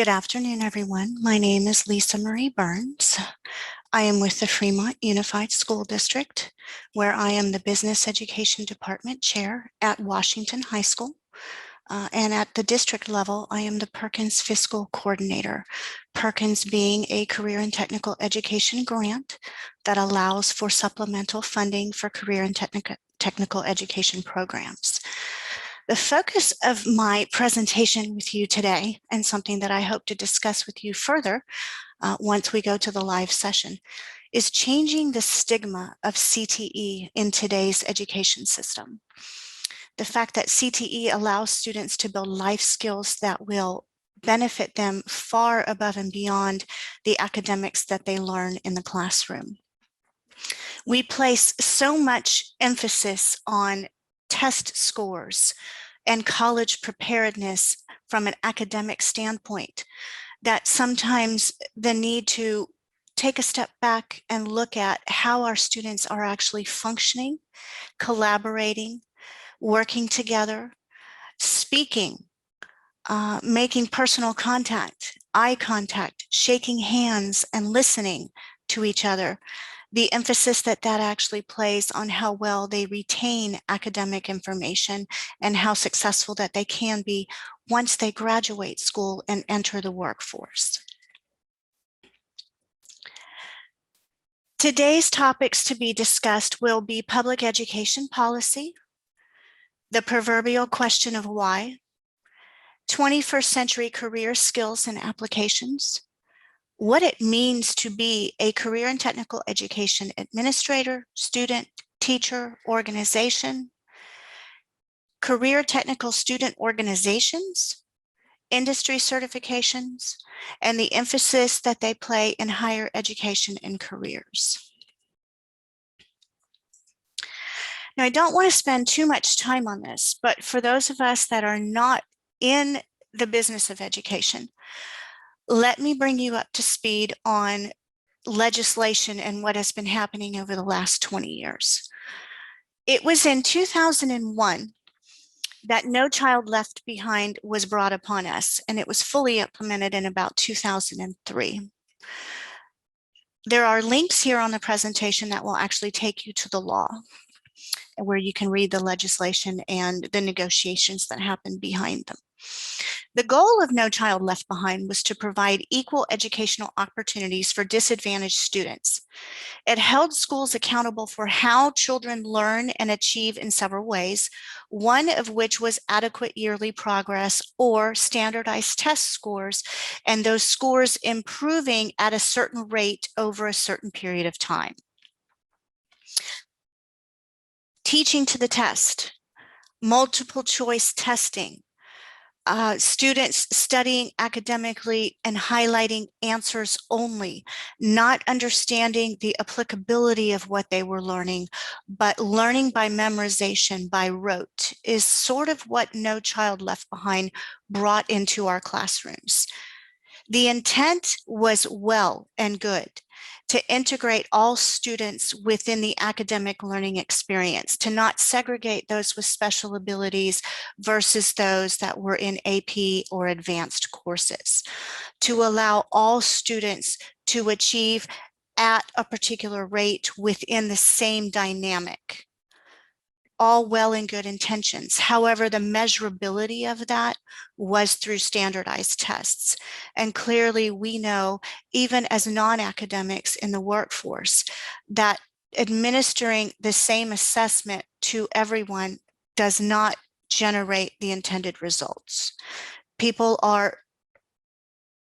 Good afternoon, everyone. My name is Lisa Marie Burns. I am with the Fremont Unified School District, where I am the Business Education Department Chair at Washington High School. And at the district level, I am the Perkins Fiscal Coordinator, Perkins being a career and technical education grant that allows for supplemental funding for career and technical education programs. The focus of my presentation with you today, and something that I hope to discuss with you further once we go to the live session, is changing the stigma of CTE in today's education system. The fact that CTE allows students to build life skills that will benefit them far above and beyond the academics that they learn in the classroom. We place so much emphasis on test scores and college preparedness from an academic standpoint that sometimes the need to take a step back and look at how our students are actually functioning, collaborating, working together, speaking, making personal contact, eye contact, shaking hands, and listening to each other. The emphasis that actually plays on how well they retain academic information and how successful that they can be once they graduate school and enter the workforce. Today's topics to be discussed will be public education policy, the proverbial question of why, 21st century career skills and applications, what it means to be a career and technical education administrator, student, teacher, organization, career technical student organizations, industry certifications, and the emphasis that they play in higher education and careers. Now, I don't want to spend too much time on this, but for those of us that are not in the business of education, let me bring you up to speed on legislation and what has been happening over the last 20 years. It was in 2001 that No Child Left Behind was brought upon us, and it was fully implemented in about 2003. There are links here on the presentation that will actually take you to the law, where you can read the legislation and the negotiations that happened behind them. The goal of No Child Left Behind was to provide equal educational opportunities for disadvantaged students. It held schools accountable for how children learn and achieve in several ways, one of which was adequate yearly progress or standardized test scores, and those scores improving at a certain rate over a certain period of time. Teaching to the test, multiple choice testing, students studying academically and highlighting answers only, not understanding the applicability of what they were learning, but learning by memorization, by rote, is sort of what No Child Left Behind brought into our classrooms. The intent was well and good, to integrate all students within the academic learning experience, to not segregate those with special abilities versus those that were in AP or advanced courses, to allow all students to achieve at a particular rate within the same dynamic. All well and good intentions. However, the measurability of that was through standardized tests. And clearly we know, even as non-academics in the workforce, that administering the same assessment to everyone does not generate the intended results. People are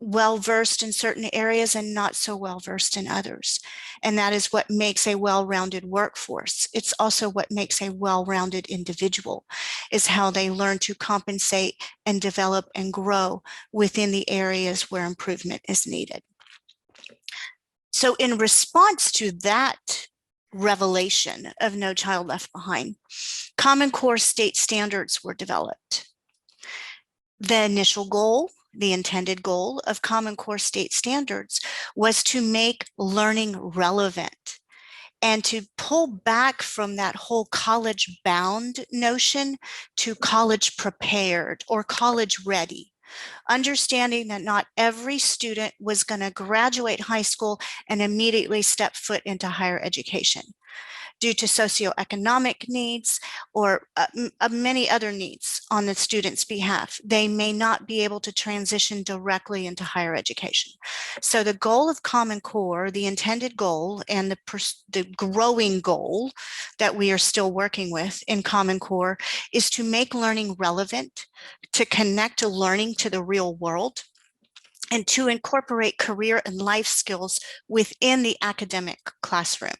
well-versed in certain areas and not so well-versed in others. And that is what makes a well-rounded workforce. It's also what makes a well-rounded individual, is how they learn to compensate and develop and grow within the areas where improvement is needed. So in response to that revelation of No Child Left Behind, Common Core state standards were developed. The initial goal, the intended goal of Common Core state standards, was to make learning relevant and to pull back from that whole college bound notion to college prepared or college ready. understanding that not every student was going to graduate high school and immediately step foot into higher education due to socioeconomic needs or many other needs on the student's behalf. They may not be able to transition directly into higher education. So the goal of Common Core, the intended goal and the growing goal that we are still working with in Common Core is to make learning relevant, to connect learning to the real world, and to incorporate career and life skills within the academic classroom.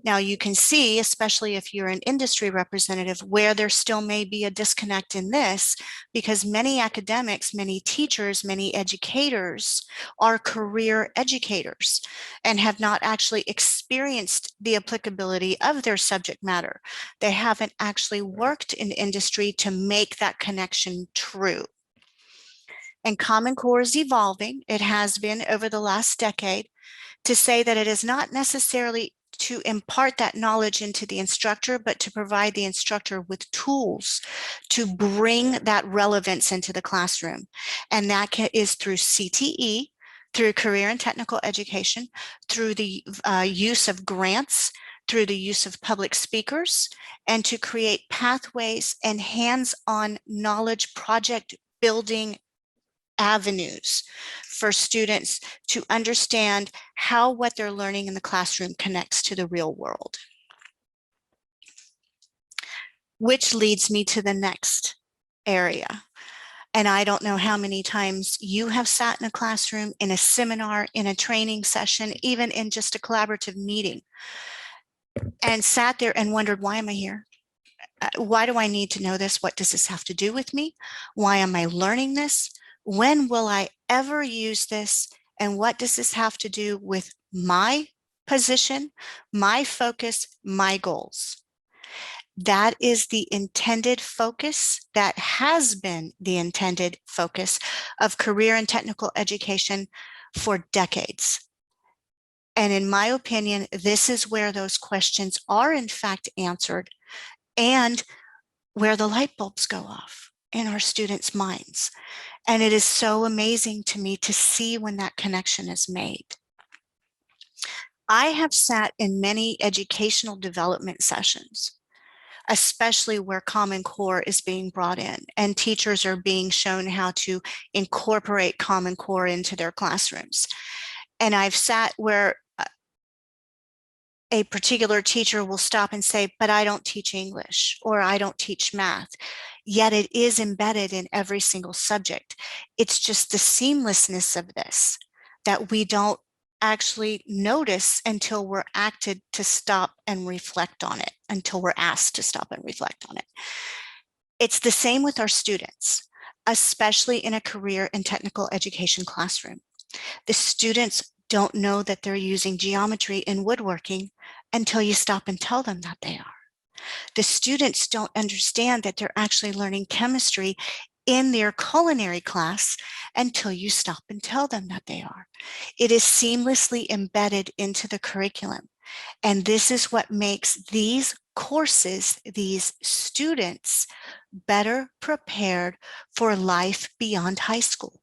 Now you can see, especially if you're an industry representative, where there still may be a disconnect in this, because many academics, many teachers, many educators are career educators and have not actually experienced the applicability of their subject matter. They haven't actually worked in industry to make that connection true. And Common Core is evolving. It has been over the last decade, to say that it is not necessarily to impart that knowledge into the instructor, but to provide the instructor with tools to bring that relevance into the classroom. And that is through CTE, through career and technical education, through the use of grants, through the use of public speakers, and to create pathways and hands-on knowledge project building avenues for students to understand how what they're learning in the classroom connects to the real world. Which leads me to the next area. And I don't know how many times you have sat in a classroom, in a seminar, in a training session, even in just a collaborative meeting, and sat there and wondered, why am I here? Why do I need to know this? What does this have to do with me? Why am I learning this? When will I ever use this? And what does this have to do with my position, my focus, my goals? That is the intended focus, that has been the intended focus of career and technical education for decades. And in my opinion, this is where those questions are in fact answered, and where the light bulbs go off in our students' minds. And it is so amazing to me to see when that connection is made. I have sat in many educational development sessions, especially where Common Core is being brought in and teachers are being shown how to incorporate Common Core into their classrooms. And I've sat where a particular teacher will stop and say, but I don't teach English or I don't teach math. Yet it is embedded in every single subject. It's just the seamlessness of this that we don't actually notice until we're acted to stop and reflect on it, until we're asked to stop and reflect on it. It's the same with our students, especially in a career and technical education classroom. The students don't know that they're using geometry in woodworking until you stop and tell them that they are. The students don't understand that they're actually learning chemistry in their culinary class until you stop and tell them that they are. It is seamlessly embedded into the curriculum. And this is what makes these courses, these students, better prepared for life beyond high school.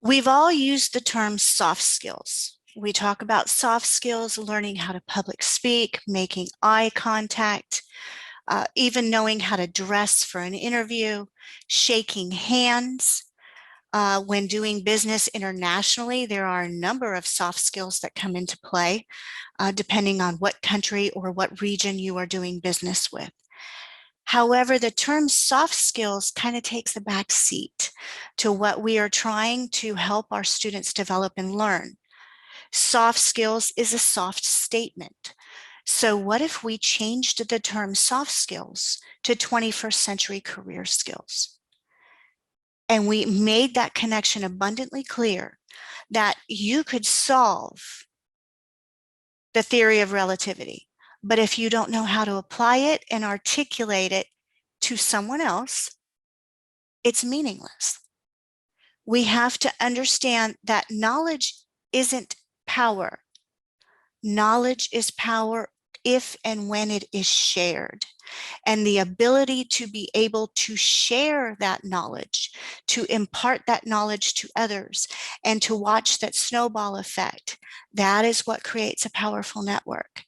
We've all used the term soft skills. We talk about soft skills, learning how to public speak, making eye contact, even knowing how to dress for an interview, shaking hands. When doing business internationally, there are a number of soft skills that come into play, depending on what country or what region you are doing business with. However, the term soft skills kind of takes a back seat to what we are trying to help our students develop and learn. Soft skills is a soft statement. So what if we changed the term soft skills to 21st century career skills? And we made that connection abundantly clear that you could solve the theory of relativity, but if you don't know how to apply it and articulate it to someone else, it's meaningless. We have to understand that knowledge isn't power. Knowledge is power if and when it is shared. And the ability to be able to share that knowledge, to impart that knowledge to others, and to watch that snowball effect, that is what creates a powerful network.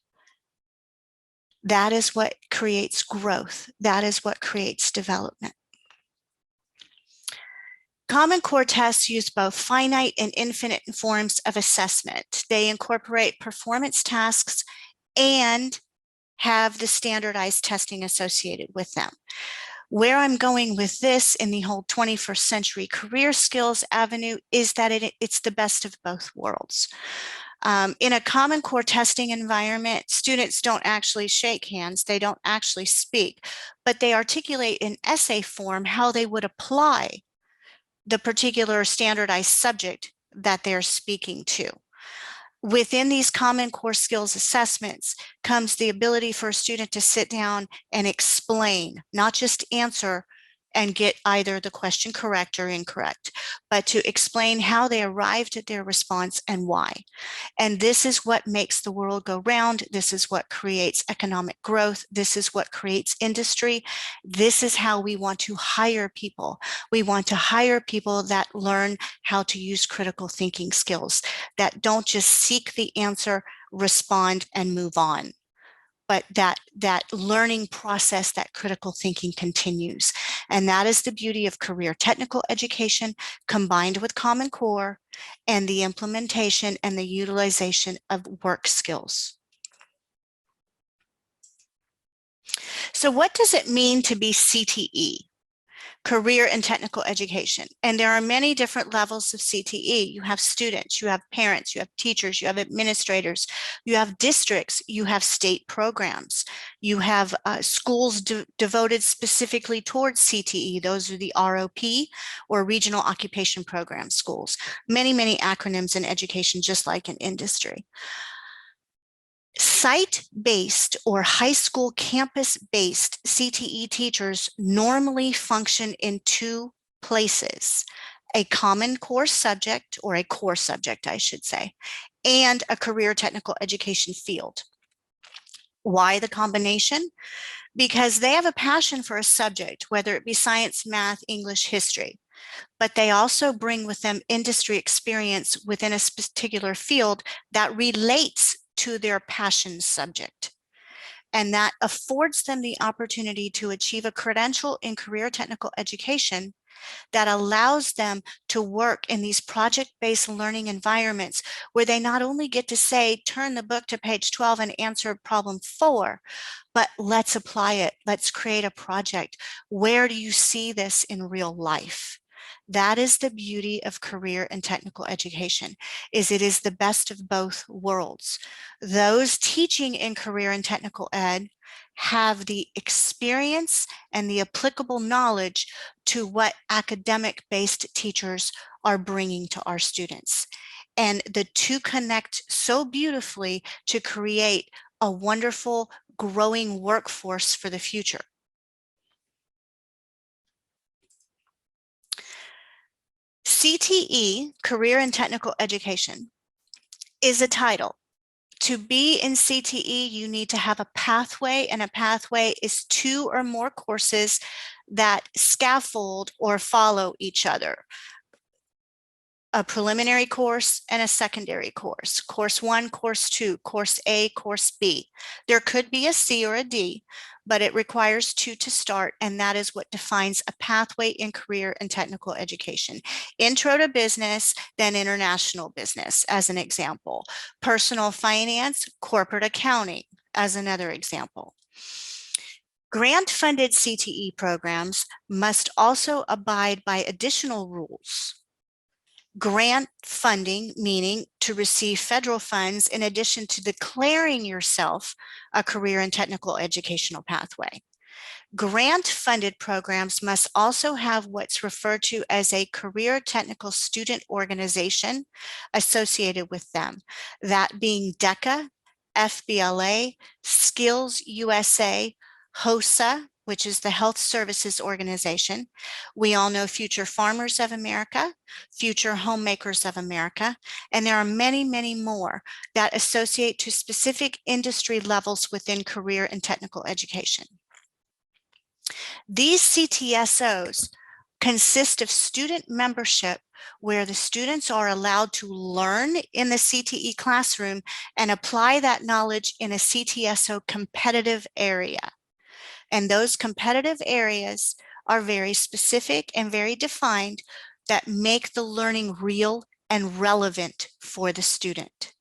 That is what creates growth. That is what creates development. Common Core tests use both finite and infinite forms of assessment. They incorporate performance tasks and have the standardized testing associated with them. Where I'm going with this in the whole 21st century career skills avenue is that it's the best of both worlds. In a Common Core testing environment, students don't actually shake hands, they don't actually speak, but they articulate in essay form how they would apply the particular standardized subject that they're speaking to. Within these Common Core skills assessments comes the ability for a student to sit down and explain, not just answer and get either the question correct or incorrect, but to explain how they arrived at their response and why. And this is what makes the world go round. This is what creates economic growth. This is what creates industry. This is how we want to hire people. We want to hire people that learn how to use critical thinking skills, that don't just seek the answer, respond, and move on, but that learning process, that critical thinking continues. And that is the beauty of career technical education combined with Common Core and the implementation and the utilization of work skills. So what does it mean to be CTE? Career and technical education. And there are many different levels of CTE. You have students, you have parents, you have teachers, you have administrators, you have districts, you have state programs, you have schools devoted specifically towards CTE. Those are the ROP, or Regional Occupation Program schools. Many, many acronyms in education, just like in industry. Site-based or high school campus-based CTE teachers normally function in two places: a Common Core subject, or a core subject, I should say, and a career technical education field. Why the combination? Because they have a passion for a subject, whether it be science, math, English, history, but they also bring with them industry experience within a particular field that relates to their passion subject. And that affords them the opportunity to achieve a credential in career technical education that allows them to work in these project-based learning environments where they not only get to say, turn the book to page 12 and answer problem 4, but let's apply it. Let's create a project. Where do you see this in real life? That is the beauty of career and technical education, is it is the best of both worlds. Those teaching in career and technical ed have the experience and the applicable knowledge to what academic-based teachers are bringing to our students. And the two connect so beautifully to create a wonderful, growing workforce for the future. CTE, Career and Technical Education, is a title. To be in CTE, you need to have a pathway, and a pathway is 2 or more courses that scaffold or follow each other. A preliminary course and a secondary course. Course 1, Course 2, Course A, Course B. There could be a C or a D, but it requires 2 to start, and that is what defines a pathway in career and technical education. Intro to business, then international business, as an example. Personal finance, corporate accounting, as another example. Grant-funded CTE programs must also abide by additional rules. Grant funding, meaning to receive federal funds in addition to declaring yourself a career and technical educational pathway. Grant-funded programs must also have what's referred to as a career technical student organization associated with them, that being DECA, FBLA, Skills USA, HOSA, which is the Health Services Organization. We all know Future Farmers of America, Future Homemakers of America, and there are many, many more that associate to specific industry levels within career and technical education. These CTSOs consist of student membership where the students are allowed to learn in the CTE classroom and apply that knowledge in a CTSO competitive area. And those competitive areas are very specific and very defined that make the learning real and relevant for the student.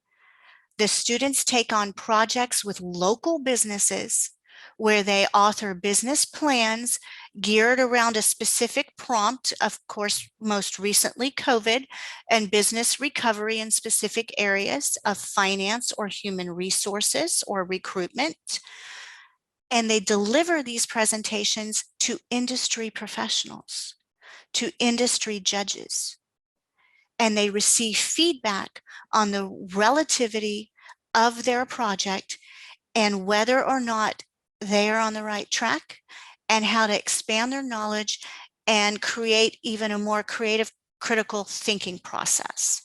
The students take on projects with local businesses where they author business plans geared around a specific prompt, of course, most recently COVID, and business recovery in specific areas of finance or human resources or recruitment. And they deliver these presentations to industry professionals, to industry judges, and they receive feedback on the relativity of their project and whether or not they are on the right track and how to expand their knowledge and create even a more creative, critical thinking process.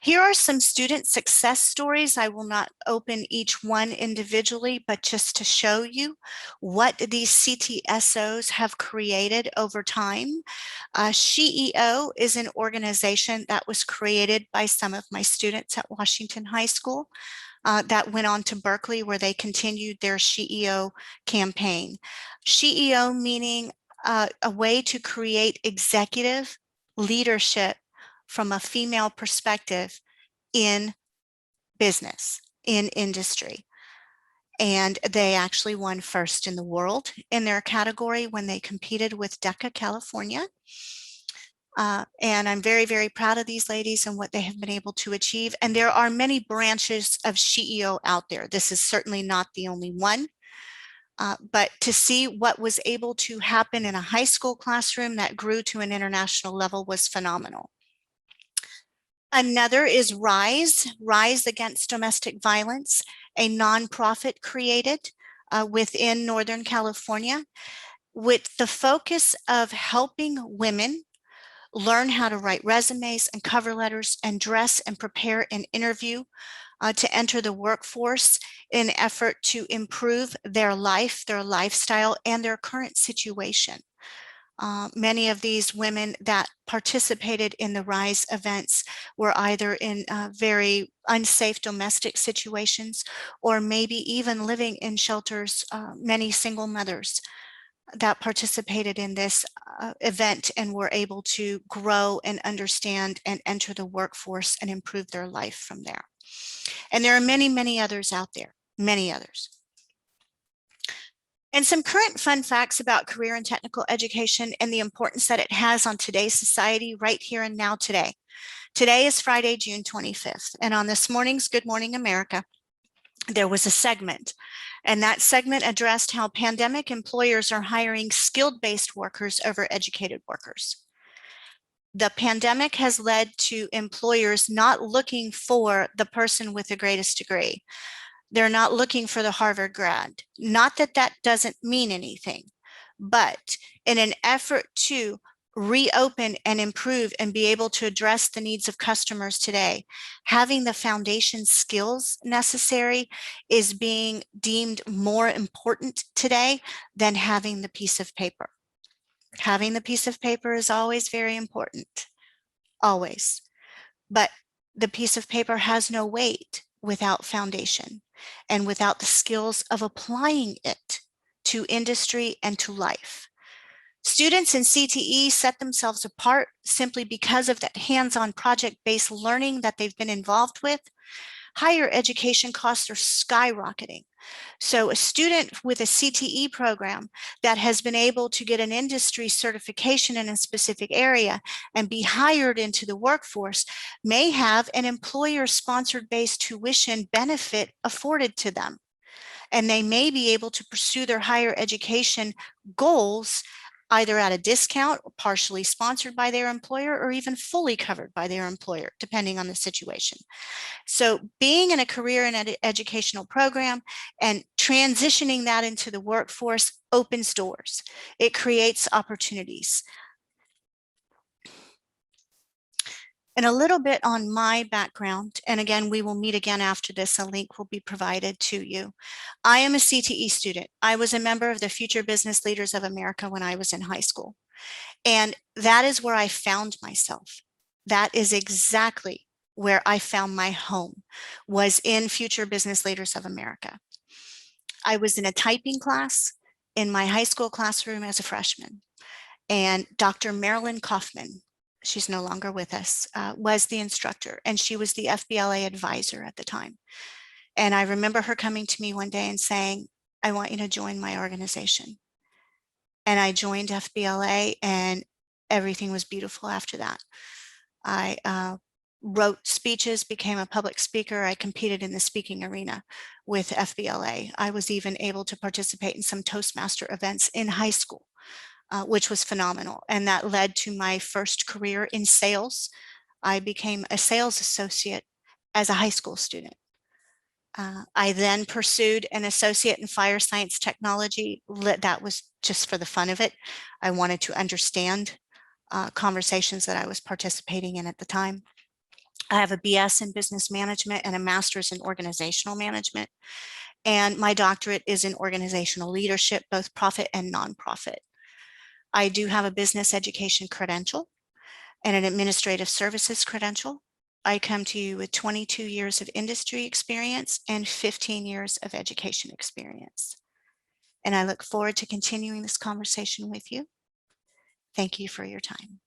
Here are some student success stories. I will not open each one individually, but just to show you what these CTSOs have created over time. SheEO is an organization that was created by some of my students at Washington High School that went on to Berkeley, where they continued their SheEO campaign. SheEO meaning a way to create executive leadership from a female perspective in business, in industry. And they actually won first in the world in their category when they competed with DECA California. And I'm very, very proud of these ladies and what they have been able to achieve. And there are many branches of SheEO out there. This is certainly not the only one. But to see what was able to happen in a high school classroom that grew to an international level was phenomenal. Another is Rise Against Domestic Violence, a nonprofit created within Northern California with the focus of helping women learn how to write resumes and cover letters and dress and prepare an interview to enter the workforce in an effort to improve their life, their lifestyle, and their current situation. Many of these women that participated in the RISE events were either in very unsafe domestic situations or maybe even living in shelters, many single mothers that participated in this event and were able to grow and understand and enter the workforce and improve their life from there. And there are many, many others out there, many others. And some current fun facts about career and technical education and the importance that it has on today's society right here and now today. Today is Friday, June 25th. And on this morning's Good Morning America, there was a segment. And that segment addressed how pandemic employers are hiring skilled-based workers over educated workers. The pandemic has led to employers not looking for the person with the greatest degree. They're not looking for the Harvard grad. Not that that doesn't mean anything, but in an effort to reopen and improve and be able to address the needs of customers today, having the foundation skills necessary is being deemed more important today than having the piece of paper. Having the piece of paper is always very important, always. But the piece of paper has no weight without foundation and without the skills of applying it to industry and to life. Students in CTE set themselves apart simply because of that hands-on project-based learning that they've been involved with. Higher education costs are skyrocketing. So a student with a CTE program that has been able to get an industry certification in a specific area and be hired into the workforce may have an employer-sponsored based tuition benefit afforded to them. And they may be able to pursue their higher education goals either at a discount, or partially sponsored by their employer, or even fully covered by their employer, depending on the situation. So being in a career and educational program and transitioning that into the workforce opens doors. It creates opportunities. And a little bit on my background, and again, we will meet again after this. A link will be provided to you. I am a CTE student. I was a member of the Future Business Leaders of America when I was in high school. And that is where I found myself. That is exactly where I found my home, was in Future Business Leaders of America. I was in a typing class in my high school classroom as a freshman. And Dr. Marilyn Kaufman, she's no longer with us, was the instructor, and she was the FBLA advisor at the time. And I remember her coming to me one day and saying, I want you to join my organization. And I joined FBLA, and everything was beautiful after that. I wrote speeches, became a public speaker. I competed in the speaking arena with FBLA. I was even able to participate in some Toastmaster events in high school. Which was phenomenal. And that led to my first career in sales. I became a sales associate as a high school student. I then pursued an associate in fire science technology. That was just for the fun of it. I wanted to understand conversations that I was participating in at the time. I have a BS in business management and a master's in organizational management. And my doctorate is in organizational leadership, both profit and nonprofit. I do have a business education credential and an administrative services credential. I come to you with 22 years of industry experience and 15 years of education experience. And I look forward to continuing this conversation with you. Thank you for your time.